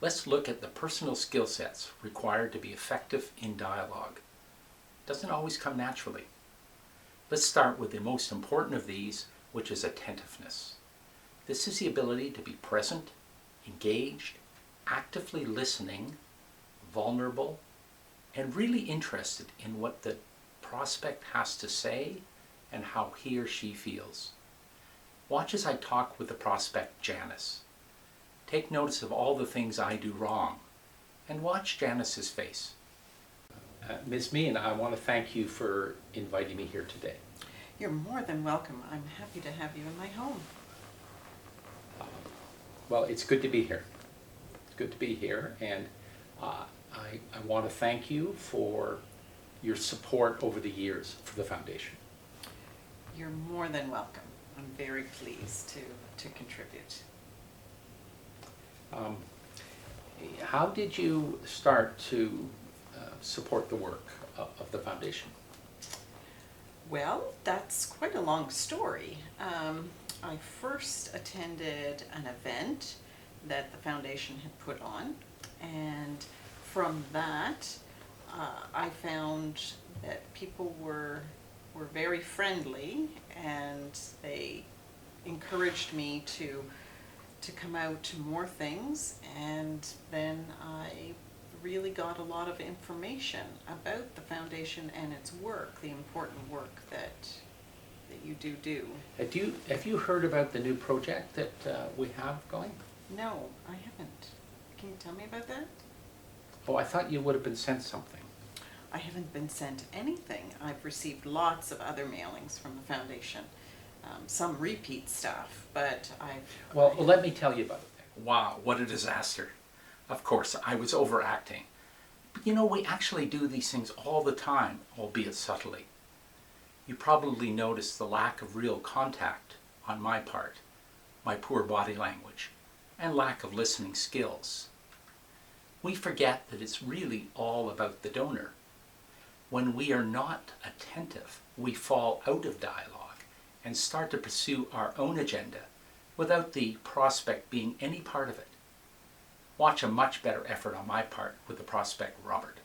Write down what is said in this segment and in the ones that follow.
let's look at the personal skill sets required to be effective in dialogue. It doesn't always come naturally. Let's start with the most important of these, which is attentiveness. This is the ability to be present, engaged, actively listening, vulnerable, and really interested in what the prospect has to say and how he or she feels. Watch as I talk with the prospect Janice. Take notice of all the things I do wrong, and watch Janice's face. Ms. Meehan, I want to thank you for inviting me here today. You're more than welcome. I'm happy to have you in my home. Well, it's good to be here. It's good to be here, and I want to thank you for your support over the years for the foundation. You're more than welcome. I'm very pleased to contribute. How did you start to support the work of the foundation? Well, that's quite a long story. I first attended an event that the foundation had put on, and from that I found that people were very friendly, and they encouraged me to come out to more things, and then I really got a lot of information about the foundation and its work, the important work that you do. Have you heard about the new project that we have going? No, I haven't. Can you tell me about that? Oh, I thought you would have been sent something. I haven't been sent anything. I've received lots of other mailings from the foundation. Some repeat stuff, but Well, let me tell you about it. Wow, what a disaster. Of course, I was overacting. But you know, we actually do these things all the time, albeit subtly. You probably noticed the lack of real contact on my part, my poor body language, and lack of listening skills. We forget that it's really all about the donor. When we are not attentive, we fall out of dialogue and start to pursue our own agenda without the prospect being any part of it. Watch a much better effort on my part with the prospect Robert.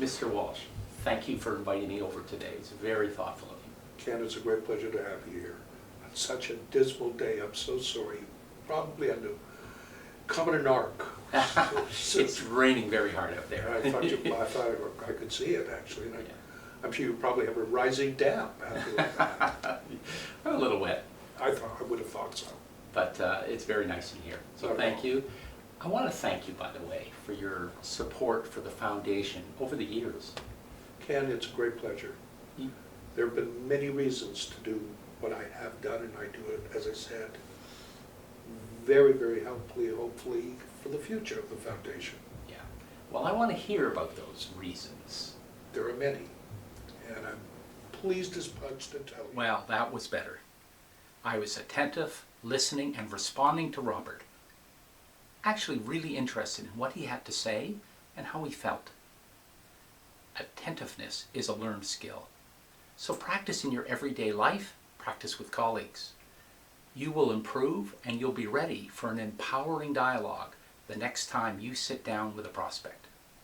Mr. Walsh, thank you for inviting me over today. It's very thoughtful of you. Ken, it's a great pleasure to have you here. On such a dismal day, I'm so sorry. You probably had to come in an arc. It's raining very hard out there. I thought I could see it, actually. And I'm sure you probably have a rising damp after that. A little wet. I would have thought so. But it's very nice in here. So thank you. I want to thank you, by the way, for your support for the foundation over the years. Ken, it's a great pleasure. There have been many reasons to do what I have done, and I do it, as I said, very, very hopefully for the future of the foundation. Yeah. Well, I want to hear about those reasons. There are many, and I'm pleased as punch to tell you. Well, that was better. I was attentive, listening, and responding to Robert. Actually really interested in what he had to say and how he felt. Attentiveness is a learned skill. So practice in your everyday life, practice with colleagues. You will improve, and you'll be ready for an empowering dialogue the next time you sit down with a prospect.